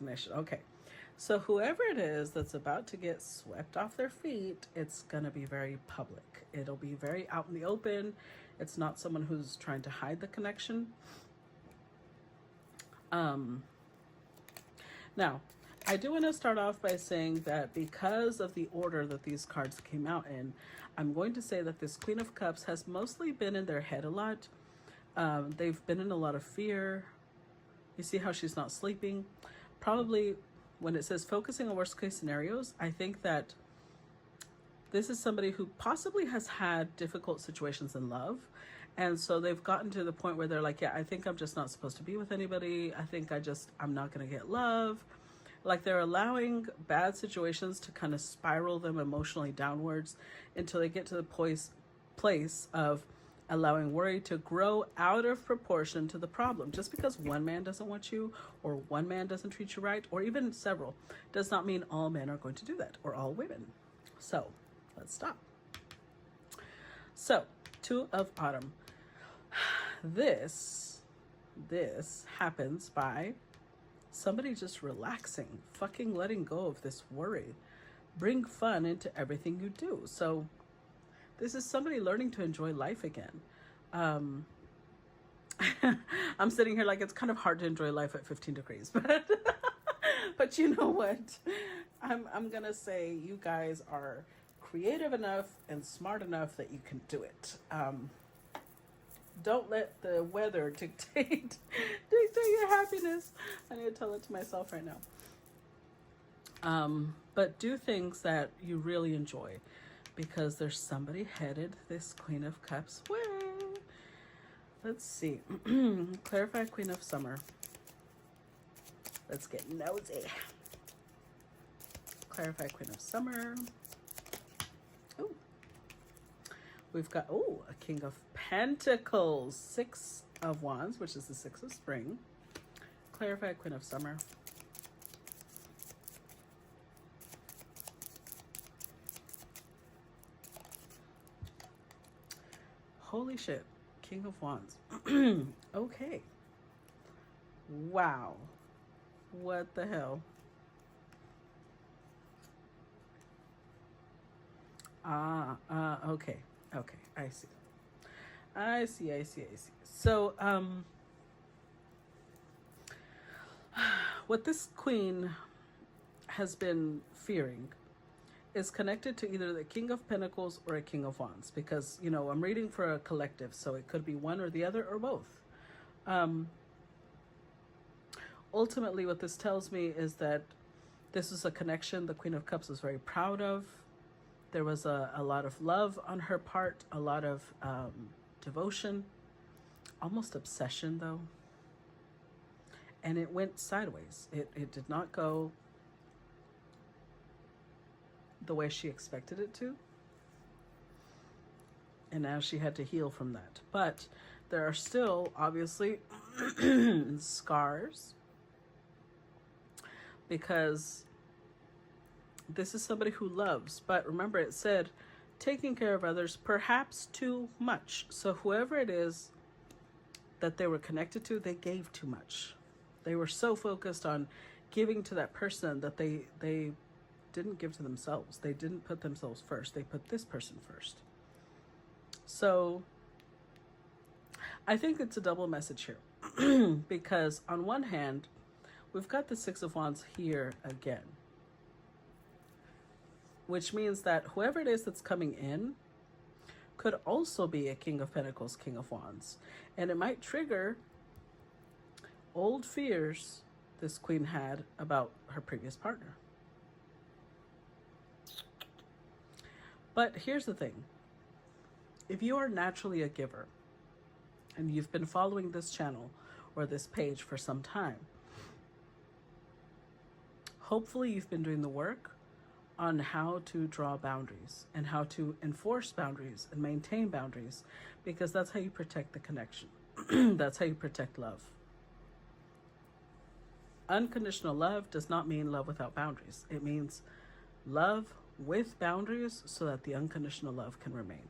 recognition. Okay. So whoever it is that's about to get swept off their feet, it's going to be very public. It'll be very out in the open. It's not someone who's trying to hide the connection. Now, I do want to start off by saying that because of the order that these cards came out in, I'm going to say that this Queen of Cups has mostly been in their head a lot. They've been in a lot of fear. You see how she's not sleeping? Probably when it says focusing on worst case scenarios, I think that this is somebody who possibly has had difficult situations in love. And so they've gotten to the point where they're like, yeah, I think I'm just not supposed to be with anybody. I think I'm not going to get love. Like they're allowing bad situations to kind of spiral them emotionally downwards until they get to the place of allowing worry to grow out of proportion to the problem. Just because one man doesn't want you or one man doesn't treat you right, or even several, does not mean all men are going to do that, or all women. So let's stop. So, Two of Autumn. This happens by somebody just relaxing, fucking letting go of this worry. Bring fun into everything you do. So this is somebody learning to enjoy life again. I'm sitting here like it's kind of hard to enjoy life at 15 degrees, but you know what? I'm going to say you guys are creative enough and smart enough that you can do it. Don't let the weather dictate your happiness. I need to tell it to myself right now. But do things that you really enjoy, because there's somebody headed this Queen of Cups way. Let's see. Clarify Queen of Summer. Let's get nosy. Clarify Queen of Summer. Oh, we've got, a King of Pentacles, Six of Wands, which is the Six of Spring. Clarify Queen of Summer. Holy shit, King of Wands. Okay. Wow. What the hell? Okay. Okay, I see. So, what this queen has been fearing is connected to either the King of Pentacles or a King of Wands, because, I'm reading for a collective, so it could be one or the other or both. Ultimately, what this tells me is that this is a connection the Queen of Cups is very proud of. There was a lot of love on her part, a lot of devotion, almost obsession though. And it went sideways. It did not go the way she expected it to. And now she had to heal from that. But there are still, obviously, scars, because this is somebody who loves. But remember, it said taking care of others, perhaps too much. So whoever it is that they were connected to, they gave too much. They were so focused on giving to that person that they didn't give to themselves. They didn't put themselves first. They put this person first. So I think it's a double message here. Because on one hand, we've got the Six of Wands here again, which means that whoever it is that's coming in could also be a King of Pentacles, King of Wands. And it might trigger old fears this queen had about her previous partner. But here's the thing. If you are naturally a giver, and you've been following this channel or this page for some time, hopefully you've been doing the work on how to draw boundaries and how to enforce boundaries and maintain boundaries, because that's how you protect the connection. That's how you protect love. Unconditional love does not mean love without boundaries. It means love with boundaries so that the unconditional love can remain.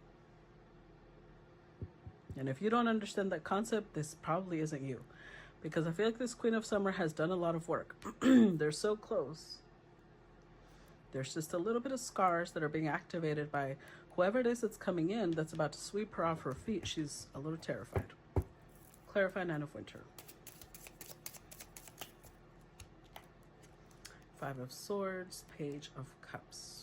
And if you don't understand that concept, this probably isn't you, because I feel like this Queen of Summer has done a lot of work. They're so close. There's just a little bit of scars that are being activated by whoever it is that's coming in that's about to sweep her off her feet. She's a little terrified. Clarify, Nine of Winter. Five of Swords, Page of Cups.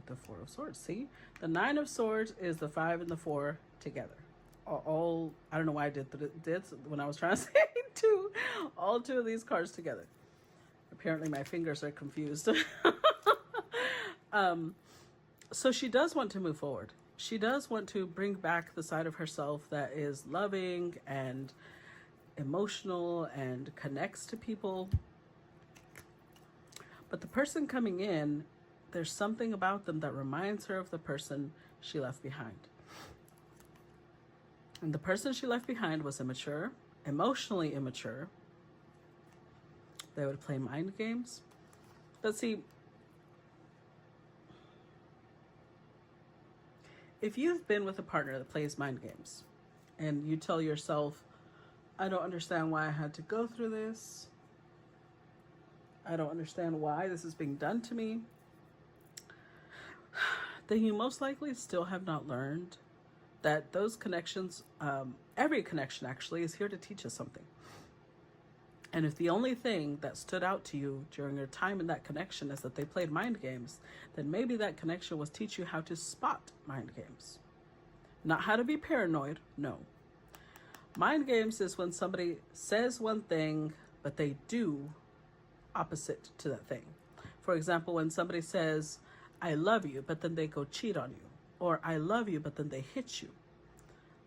The Four of Swords. See, the Nine of Swords is the 5 and the 4 together. All I don't know why I did this when I was trying to say all two of these cards together. Apparently my fingers are confused. So she does want to move forward. She does want to bring back the side of herself that is loving and emotional and connects to people. But the person coming in, there's something about them that reminds her of the person she left behind. And the person she left behind was immature, emotionally immature. They would play mind games. But see, if you've been with a partner that plays mind games and you tell yourself, I don't understand why I had to go through this. I don't understand why this is being done to me. Then you most likely still have not learned that those connections, every connection actually, is here to teach us something. And if the only thing that stood out to you during your time in that connection is that they played mind games, then maybe that connection was teach you how to spot mind games. Not how to be paranoid, no. Mind games is when somebody says one thing, but they do opposite to that thing. For example, when somebody says, I love you, but then they go cheat on you. Or I love you, but then they hit you.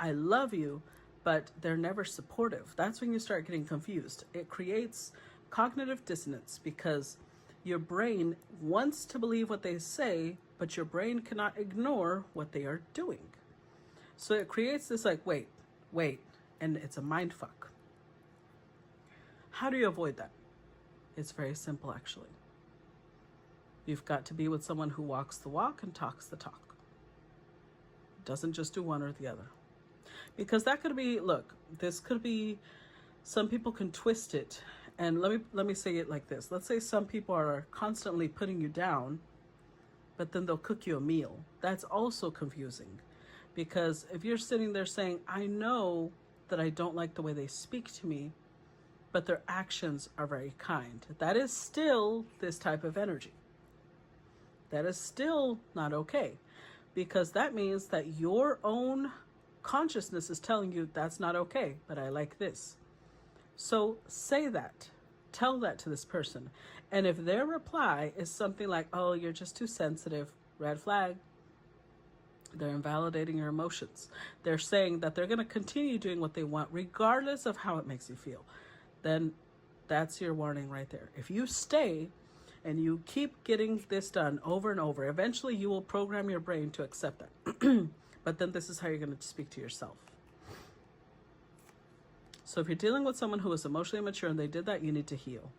I love you, but they're never supportive. That's when you start getting confused. It creates cognitive dissonance because your brain wants to believe what they say, but your brain cannot ignore what they are doing. So it creates this like, wait, and it's a mind fuck. How do you avoid that? It's very simple, actually. You've got to be with someone who walks the walk and talks the talk. Doesn't just do one or the other. Because that could be, look, this could be, some people can twist it. And let me say it like this. Let's say some people are constantly putting you down, but then they'll cook you a meal. That's also confusing. Because if you're sitting there saying, I know that I don't like the way they speak to me, but their actions are very kind. That is still this type of energy. That is still not okay. Because that means that your own consciousness is telling you that's not okay, but I like this. So say that. Tell that to this person. And if their reply is something like, oh, you're just too sensitive, red flag, they're invalidating your emotions. They're saying that they're going to continue doing what they want, regardless of how it makes you feel. Then that's your warning right there. If you stay and you keep getting this done over and over, eventually you will program your brain to accept that. But then this is how you're going to speak to yourself. So if you're dealing with someone who is emotionally immature and they did that, you need to heal.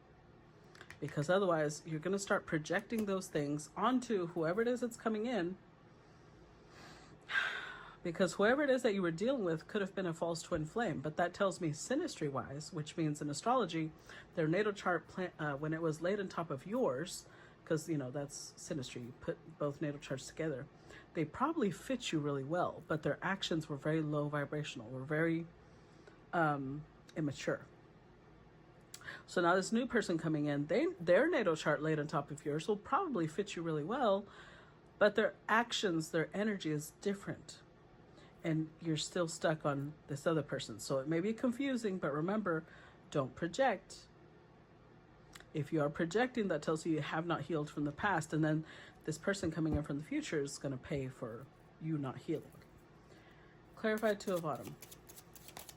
Because otherwise, you're going to start projecting those things onto whoever it is that's coming in. Because whoever it is that you were dealing with could have been a false twin flame. But that tells me synastry-wise, which means in astrology, their natal chart, when it was laid on top of yours, because, you know, that's synastry, you put both natal charts together, they probably fit you really well. But their actions were very low vibrational, were very immature. So now this new person coming in, their natal chart laid on top of yours will probably fit you really well, but their actions, their energy is different. And you're still stuck on this other person. So it may be confusing, but remember, don't project. If you are projecting, that tells you you have not healed from the past. And then this person coming in from the future is going to pay for you not healing. Clarified Two of Autumn.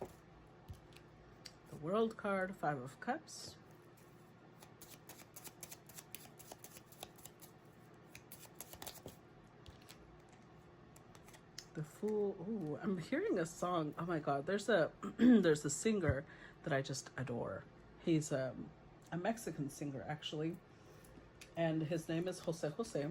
The World card, Five of Cups. The Fool. Ooh, I'm hearing a song. Oh my God, there's a there's a singer that I just adore. He's a Mexican singer, actually, and his name is Jose Jose.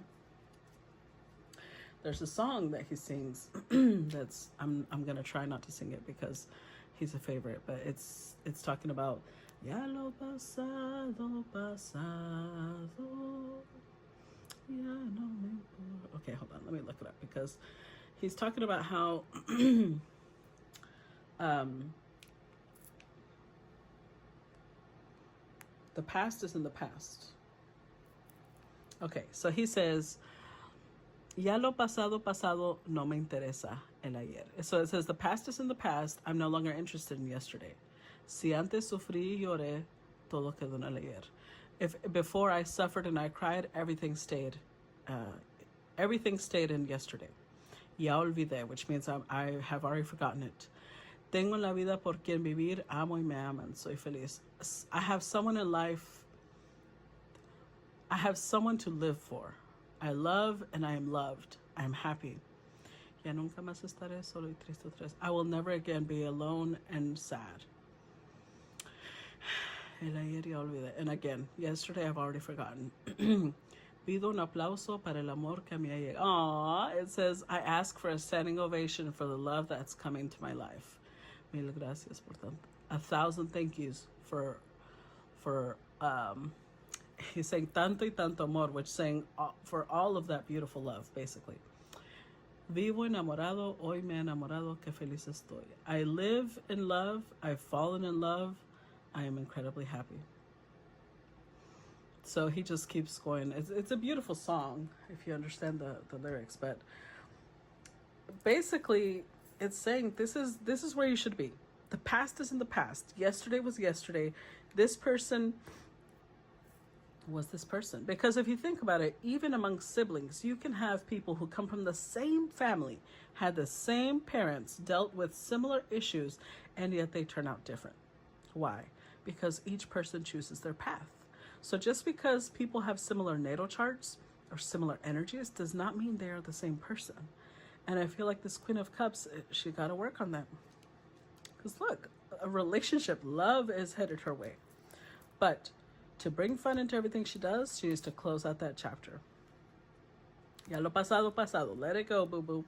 There's a song that he sings that's I'm gonna try not to sing it because he's a favorite, but it's talking about ya lo pasado pasado, ya no me importa. Okay, hold on, let me look it up because he's talking about how the past is in the past. Okay, so he says, ya lo pasado pasado no me interesa el ayer. So it says, the past is in the past. I'm no longer interested in yesterday. Si antes sufrí y lloré, todo quedó en el ayer. If before I suffered and I cried, everything stayed in yesterday. Ya olvidé, which means I have already forgotten it. Tengo la vida por quien vivir, amo y me aman, soy feliz. I have someone in life, I have someone to live for. I love and I am loved. I am happy. Ya nunca más estaré solo y triste otra vez. I will never again be alone and sad. El ayer ya olvidé. And again, yesterday I've already forgotten. Pido un aplauso para el amor que me ha llegado. Aww, it says, I ask for a standing ovation for the love that's coming to my life. Mil gracias por tanto. 1,000 thank yous for he's saying tanto y tanto amor, which is saying for all of that beautiful love, basically. Vivo enamorado, hoy me he enamorado, que feliz estoy. I live in love, I've fallen in love, I am incredibly happy. So he just keeps going. It's a beautiful song, if you understand the lyrics, but basically it's saying this is where you should be. The past is in the past. Yesterday was yesterday. This person was this person. Because if you think about it, even among siblings, you can have people who come from the same family, had the same parents, dealt with similar issues, and yet they turn out different. Why? Because each person chooses their path. So just because people have similar natal charts or similar energies does not mean they are the same person. And I feel like this Queen of Cups, she got to work on that. Because look, a relationship, love is headed her way. But to bring fun into everything she does, she needs to close out that chapter. Ya lo pasado, pasado. Let it go, boo-boo.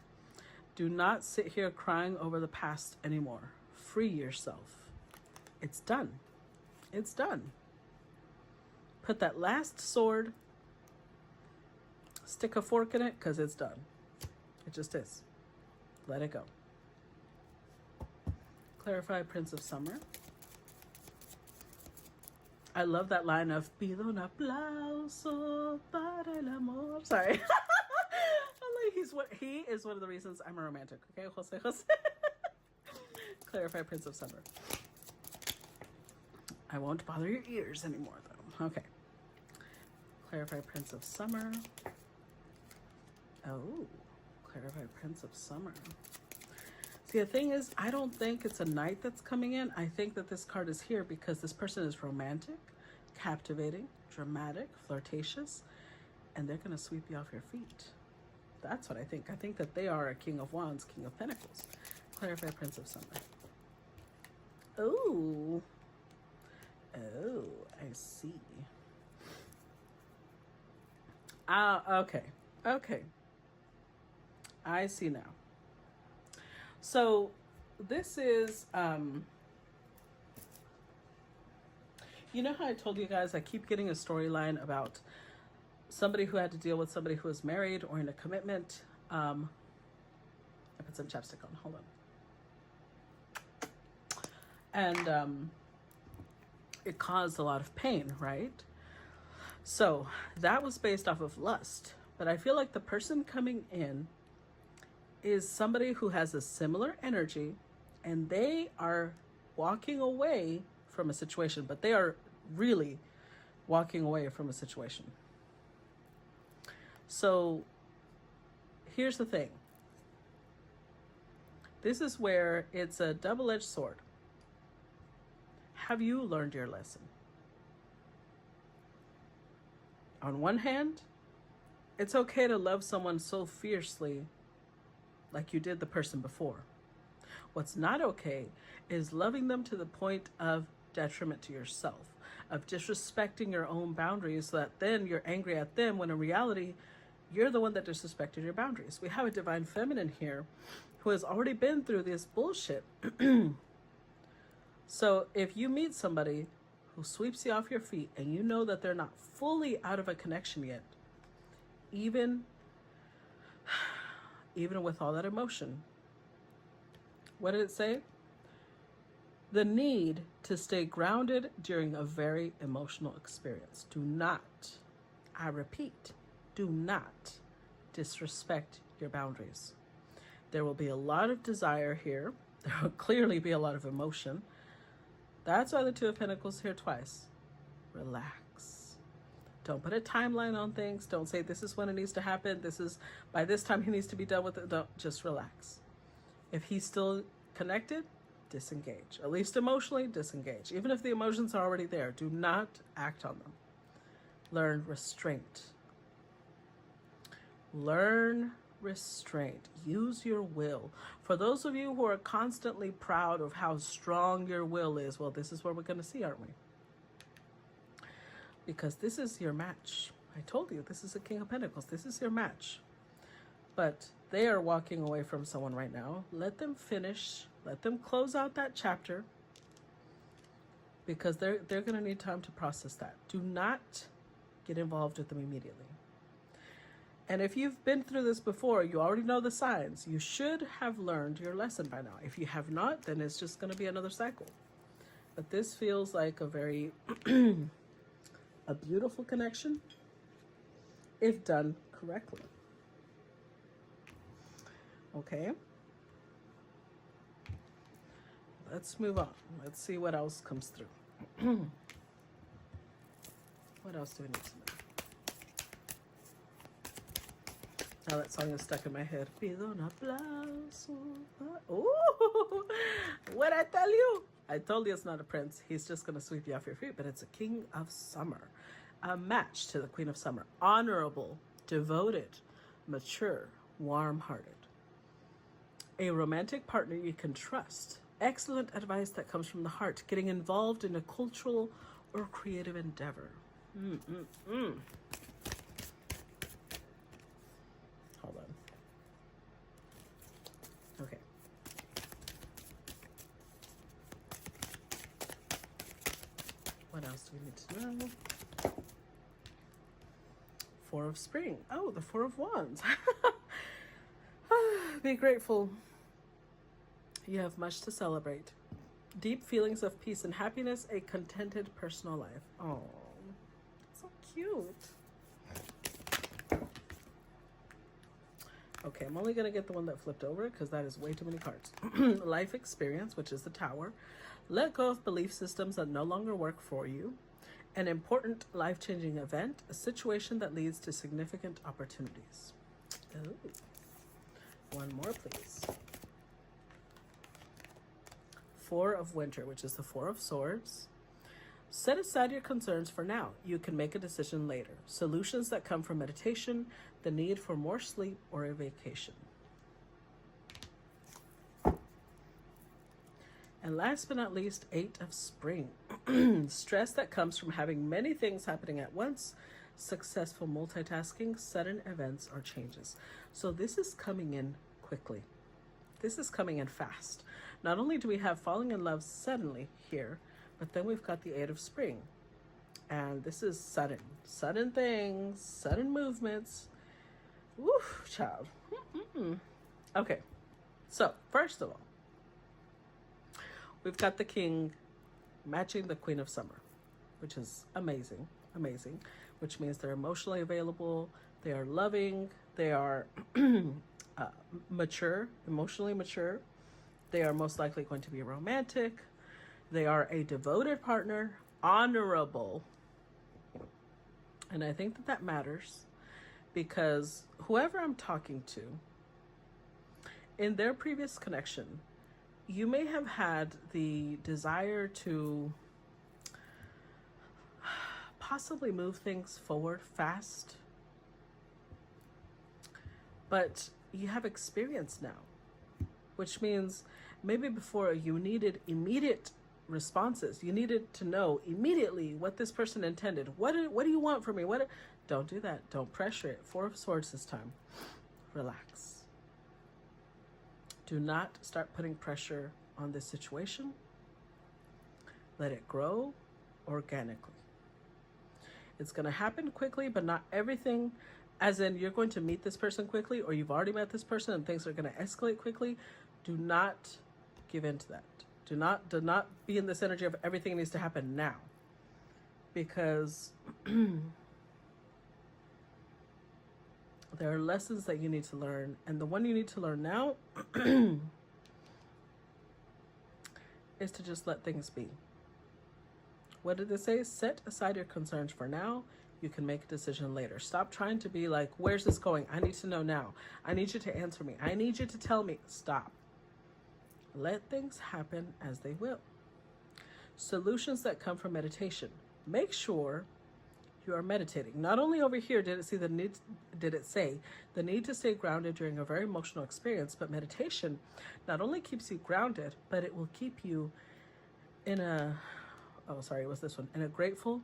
Do not sit here crying over the past anymore. Free yourself. It's done. It's done. Put that last sword, stick a fork in it, because it's done. It just is. Let it go. Clarify Prince of Summer. I love that line of pido un aplauso para el amor. Sorry. He is one of the reasons I'm a romantic. Okay, Jose Jose. Clarify Prince of Summer. I won't bother your ears anymore, though. Okay. Clarify Prince of Summer. Oh, clarify Prince of Summer. See, the thing is, I don't think it's a knight that's coming in. I think that this card is here because this person is romantic, captivating, dramatic, flirtatious, and they're going to sweep you off your feet. That's what I think. I think that they are a King of Wands, King of Pentacles. Clarify Prince of Summer. Oh. Oh, I see. Okay. Okay. I see now. So this is, you know how I told you guys I keep getting a storyline about somebody who had to deal with somebody who was married or in a commitment. I put some chapstick on. Hold on. And it caused a lot of pain, right? So that was based off of lust. But I feel like the person coming in is somebody who has a similar energy and they are walking away from a situation, but they are really walking away from a situation. So here's the thing. This is where it's a double-edged sword. Have you learned your lesson? On one hand, it's okay to love someone so fiercely like you did the person before. What's not okay is loving them to the point of detriment to yourself. of disrespecting your own boundaries, so that then you're angry at them, when in reality, you're the one that disrespected your boundaries. We have a divine feminine here who has already been through this bullshit. So if you meet somebody who sweeps you off your feet and you know that they're not fully out of a connection yet, even with all that emotion, what did it say? The need to stay grounded during a very emotional experience. Do not, I repeat, do not disrespect your boundaries. There will be a lot of desire here. There will clearly be a lot of emotion. That's why the Two of Pentacles here twice. Relax. Don't put a timeline on things. Don't say this is when it needs to happen. This is by this time he needs to be done with it. Don't, just relax. If he's still connected, disengage. At least emotionally, disengage. Even if the emotions are already there, do not act on them. Learn restraint. Learn restraint. Use your will. For those of you who are constantly proud of how strong your will is, well, this is what we're going to see, aren't we? Because this is your match. I told you, this is a King of Pentacles. This is your match. But they are walking away from someone right now. Let them finish. Let them close out that chapter, because they're going to need time to process that. Do not get involved with them immediately. And if you've been through this before, you already know the signs. You should have learned your lesson by now. If you have not, then it's just going to be another cycle. But this feels like a very a beautiful connection if done correctly. Okay. Let's move on. Let's see what else comes through. What else do we need to know? Now that song is stuck in my head. Pido un aplauso. Ooh, what I tell you? I told you it's not a prince. He's just going to sweep you off your feet, but it's a King of Summer. A match to the Queen of Summer. Honorable, devoted, mature, warm-hearted. A romantic partner you can trust. Excellent advice that comes from the heart. Getting involved in a cultural or creative endeavor. Hold on. Okay. What else do we need to know? Four of Spring. Oh, the Four of Wands. Be grateful. You have much to celebrate. Deep feelings of peace and happiness, a contented personal life. Oh, so cute. Okay, I'm only going to get the one that flipped over because that is way too many cards. Life experience, which is the Tower. Let go of belief systems that no longer work for you. An important life-changing event, a situation that leads to significant opportunities. Ooh. One more, please. Four of Winter, which is the Four of Swords. Set aside your concerns for now. You can make a decision later. Solutions that come from meditation, the need for more sleep, or a vacation. And last but not least, Eight of Spring. Stress that comes from having many things happening at once, successful multitasking, sudden events or changes. So this is coming in quickly. This is coming in fast. Not only do we have falling in love suddenly here, but then we've got the Eight of Spring. And this is sudden. Sudden things, sudden movements. Woof, child. Okay, so first of all, we've got the King matching the Queen of Summer, which is amazing, amazing, which means they're emotionally available, they are loving, they are mature, emotionally mature, they are most likely going to be romantic, they are a devoted partner, honorable. And I think that that matters because whoever I'm talking to, in their previous connection, you may have had the desire to possibly move things forward fast, but you have experience now, which means maybe before you needed immediate responses. You needed to know immediately what this person intended. What do you want from me? Don't do that. Don't pressure it. Four of Swords this time. Relax. Do not start putting pressure on this situation. Let it grow organically. It's going to happen quickly, but not everything, as in you're going to meet this person quickly, or you've already met this person and things are going to escalate quickly. Do not give in to that. Do not be in this energy of everything needs to happen now. Because there are lessons that you need to learn, and the one you need to learn now is to just let things be. What did they say? Set aside your concerns for now. You can make a decision later. Stop trying to be like, where's this going? I need to know now. I need you to answer me. I need you to tell me. Stop. Let things happen as they will. Solutions that come from meditation. Make sure you are meditating. Not only over here did it say the need to stay grounded during a very emotional experience, but meditation not only keeps you grounded, but it will keep you in a grateful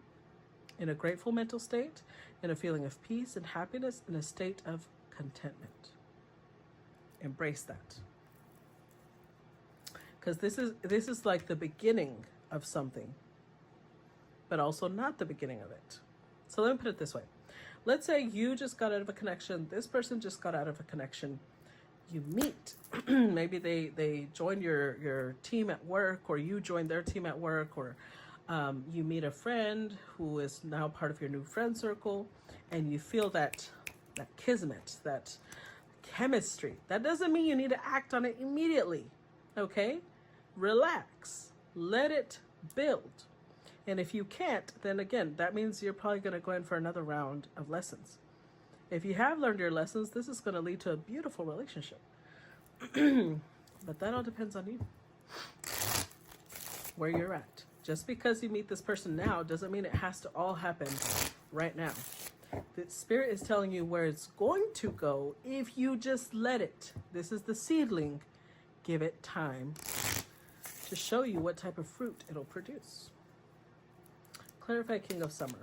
mental state, in a feeling of peace and happiness, in a state of contentment. Embrace that. Because this is like the beginning of something, but also not the beginning of it. So let me put it this way. Let's say you just got out of a connection. This person just got out of a connection. You meet. Maybe they join your team at work, or you join their team at work, or you meet a friend who is now part of your new friend circle, and you feel that kismet, that chemistry. That doesn't mean you need to act on it immediately. Okay? Relax. Let it build. And if you can't, then again, that means you're probably going to go in for another round of lessons. If you have learned your lessons, this is going to lead to a beautiful relationship. But that all depends on you, where you're at. Just because you meet this person now doesn't mean it has to all happen right now. The spirit is telling you where it's going to go if you just let it. This is the seedling. Give it time to show you what type of fruit it'll produce. Clarify King of Summer.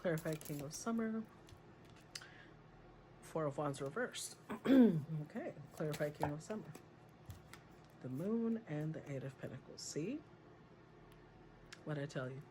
Clarify King of Summer. Four of Wands reversed. Okay, clarify King of Summer. The Moon and the Eight of Pentacles. See? What I tell you.